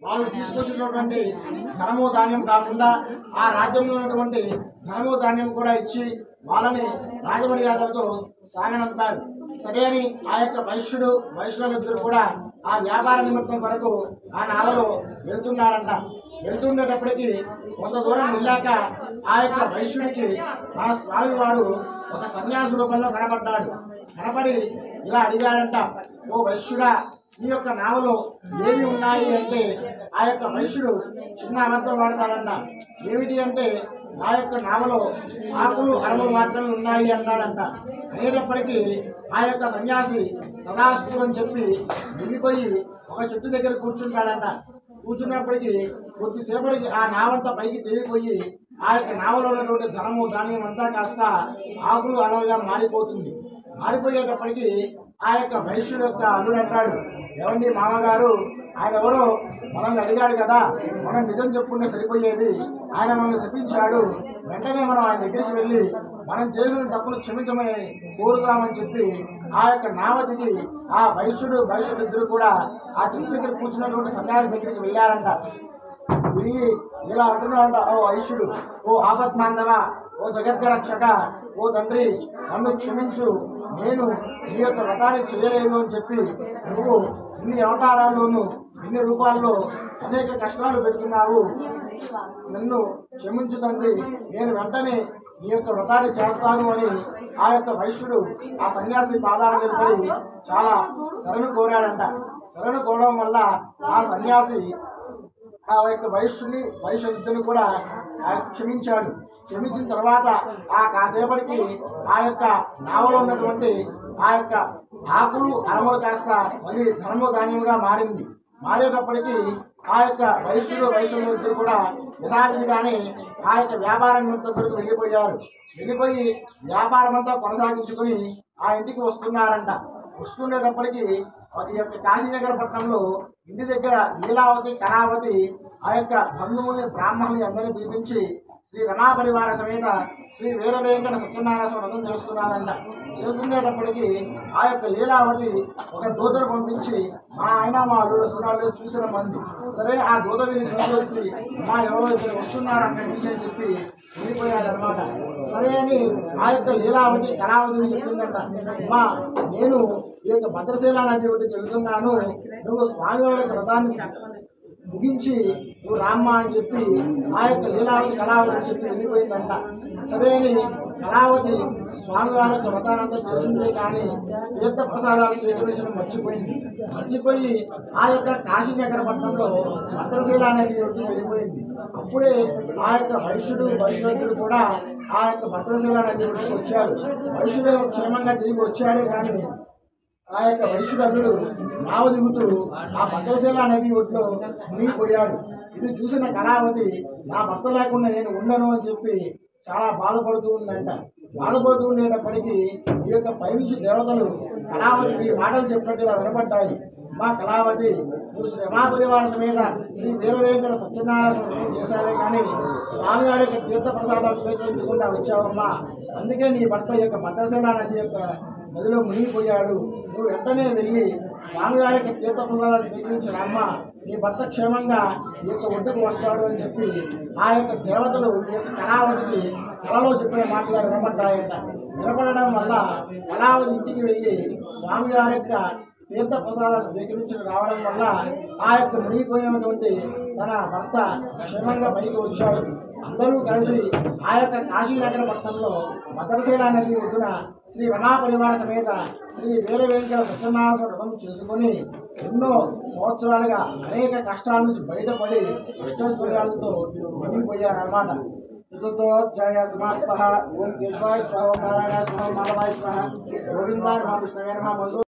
వాళ్ళు తీసుకొచ్చినటువంటి ధనము ధాన్యం కాకుండా ఆ రాజ్యంలో ఉన్నటువంటి ధనము ధాన్యం కూడా ఇచ్చి వాళ్ళని రాజమర్యాదలతో సాగనంపారు. సరే అని ఆ యొక్క వైశ్యులిద్దరు కూడా ఆ వ్యాపార నిమిత్తం కొరకు ఆ నావలో వెళ్తున్నారంట. వెళ్తుండేటప్పటికి కొంత దూరం వెళ్ళాక ఆ యొక్క వైశ్యుడికి మన స్వామి వారు ఒక సన్యాసి రూపంలో కనపడ్డాడు. కనపడి ఇలా అడిగాడంట, ఓ వైశ్యుడా, ఈ యొక్క నావలో ఏమి ఉన్నాయి అంటే ఆ యొక్క వైశ్యుడు చిన్న అబద్ధం వాడతాడంట. ఏమిటి అంటే ఆ యొక్క నావలో ఆకులు అరములు మాత్రమే ఉన్నాయి అంటాడంట. అనేటప్పటికీ ఆ యొక్క సన్యాసి తదాస్తు అని చెప్పి వెళ్ళిపోయి ఒక చెట్టు దగ్గర కూర్చుంటాడంట. కూర్చున్నప్పటికీ కొద్దిసేపటికి ఆ నావంతా పైకి తేలిపోయి ఆ యొక్క నావలో ఉన్నటువంటి ధనము ధాన్యం అంతా కాస్త ఆకులు అరలుగా మారిపోతుంది. మారిపోయేటప్పటికీ ఆ యొక్క వైశ్యుడు యొక్క అల్లుడు అంటాడు, ఏమండి మామగారు, ఆయన ఎవరో మనల్ని అడిగాడు కదా, మనం నిజం చెప్పుకుంటే సరిపోయేది, ఆయన మనల్ని శపించాడు, వెంటనే మనం ఆయన దగ్గరికి వెళ్ళి మనం చేసిన తప్పును క్షమించమని కోరుతామని చెప్పి ఆ యొక్క నావతికి ఆ వైశ్యుడిద్దరు కూడా ఆ చెట్టు దగ్గర కూర్చున్నటువంటి సన్యాసి దగ్గరికి వెళ్ళారంట. వెళ్ళి ఇలా అంటున్నాడంట, ఓ వైశ్యుడు, ఓ ఆపత్మాంధవ, ఓ జగద్గరక్షక, ఓ తండ్రి, నన్ను క్షమించు, నేను నీ యొక్క వ్రతాన్ని చేయలేదు అని చెప్పి నువ్వు ఇన్ని అవతారాల్లోనూ ఇన్ని రూపాల్లో అనేక కష్టాలు పెడుతున్నావు, నన్ను క్షమించు తండ్రి, నేను వెంటనే నీ యొక్క వ్రతాన్ని చేస్తాను అని ఆ యొక్క వైశ్యుడు ఆ సన్యాసి పాదాల మీద పడి చాలా శరణు కోరాడంట. శరణు కోరడం వల్ల ఆ సన్యాసి ఆ యొక్క వైశ్యుడిని కూడా క్షమించాడు. క్షమించిన తర్వాత ఆ కాసేపటికి ఆ యొక్క నావలో ఉన్నటువంటి ఆ యొక్క ఆకులు అరములు కాస్త మళ్ళీ ధనము ధాన్యముగా మారింది. మారేటప్పటికీ ఆ యొక్క వైశ్యుడిద్దరు కూడా యథావిధిగానే ఆ యొక్క వ్యాపారం కొరకు వెళ్ళిపోయారు. వెళ్ళిపోయి వ్యాపారం అంతా కొనసాగించుకుని ఆ ఇంటికి వస్తున్నారంట. వస్తుండేటప్పటికీ ఈ యొక్క కాశీనగర పట్టణంలో ఇంటి దగ్గర లీలావతి, కళావతి ఆ యొక్క బంధువుల్ని, బ్రాహ్మణుల్ని అందరినీ పిలిపించి శ్రీ రమా పరివార సమేత శ్రీ వీర వెంకట సత్యనారాయణ వ్రతం చేస్తున్నారంట. చేస్తుండేటప్పటికీ ఆ యొక్క లీలావతి ఒక దూతను పంపించి మా ఆయన మా అల్లుడు వస్తున్నాడు చూసిన మంది, సరే ఆ దూత వీరిని చూసి మా ఎవరో ఇక్కడ వస్తున్నారు అక్కడి నుంచి అని చెప్పి వెళ్ళిపోయాడనమాట. సరే అని ఆ యొక్క లీలావతి కళావతిని చెప్పిందంట, అమ్మా నేను ఈ యొక్క భద్రశీల నది ఒడ్డుకి వెళ్తున్నాను, నువ్వు స్వామివారి యొక్క వ్రతాన్ని ముగించి నువ్వు రామ్మ అని చెప్పి ఆ యొక్క లీలావతి కళావతిని చెప్పి వెళ్ళిపోయిందంట. సరే అని కళావతి స్వామివారి యొక్క వ్రతానంతా చేసిందే కానీ తీర్థ ప్రసాదాలు స్వీకరించడం మర్చిపోయి ఆ యొక్క కాశీనగర పట్టణంలో భద్రశీల నది ఒడ్డుకి వెళ్ళిపోయింది. అప్పుడే ఆ యొక్క వైశ్యుడు కూడా ఆ యొక్క భద్రశీల నది ఒడ్డుకి వచ్చాడు. వైశ్యుడు క్షేమంగా తిరిగి వచ్చాడే కానీ ఆ యొక్క వైశ్యుడు నావ దిగుతూ ఆ భద్రశీల నది ఒడ్లో మునిగిపోయాడు. ఇది చూసిన కళావతి నా భర్త లేకుండా నేను ఉండను అని చెప్పి చాలా బాధపడుతూ ఉందంట. బాధపడుతూ ఉండేటప్పటికీ ఈ యొక్క పైనుంచి దేవతలు కళావతికి మాటలు చెప్పినట్టుగా వినపడ్డాయి. మా కళావతి, నువ్వు శ్రీ రమా పరివార సమేత శ్రీ వీర వెంకట సత్యనారాయణ వ్రతం చేశావే కానీ స్వామివారి యొక్క తీర్థ ప్రసాదాలు స్వీకరించకుండా వచ్చావమ్మా, అందుకే నీ భర్త యొక్క భద్రశీల నది యొక్క నదిలో మునిగిపోయాడు, నువ్వు వెంటనే వెళ్ళి స్వామివారి యొక్క తీర్థ ప్రసాదాలు స్వీకరించారమ్మ, నీ భర్త క్షేమంగా ఈ యొక్క ఒడ్డుకు వస్తాడు అని చెప్పి ఆ యొక్క దేవతలు ఈ యొక్క కళావతికి కళలో చెప్పిన మాటగా వినపడ్డాయంట. వినపడడం వల్ల కళావతి ఇంటికి వెళ్ళి స్వామివారి యొక్క తీర్థ ప్రసాదాలు స్వీకరించి రావడం వల్ల ఆ యొక్క మునిగిపోయినటువంటి తన భర్త క్షేమంగా పైకి వచ్చాడు. అందరూ కలిసి ఆ యొక్క కాశీనగర పట్టణంలో భద్రశీల నది ఒడ్డున శ్రీ రమా పరివార సమేత శ్రీ వీర వెంకట సత్యనారాయణ వ్రతం చేసుకుని ఎన్నో సంవత్సరాలుగా అనేక కష్టాల నుంచి బయటపడి అష్టైశ్వర్యాలతో మిగిలిపోయారన్నమాట. చతుర్థోధ్యాయ సమాప్తః. ఓం కేశవాయ స్వాహ, ఓం నారాయణాయ స్వాహ, మాధవాయ స్వాహ, గోవిందాయ నమః, కృష్ణాయ నమః.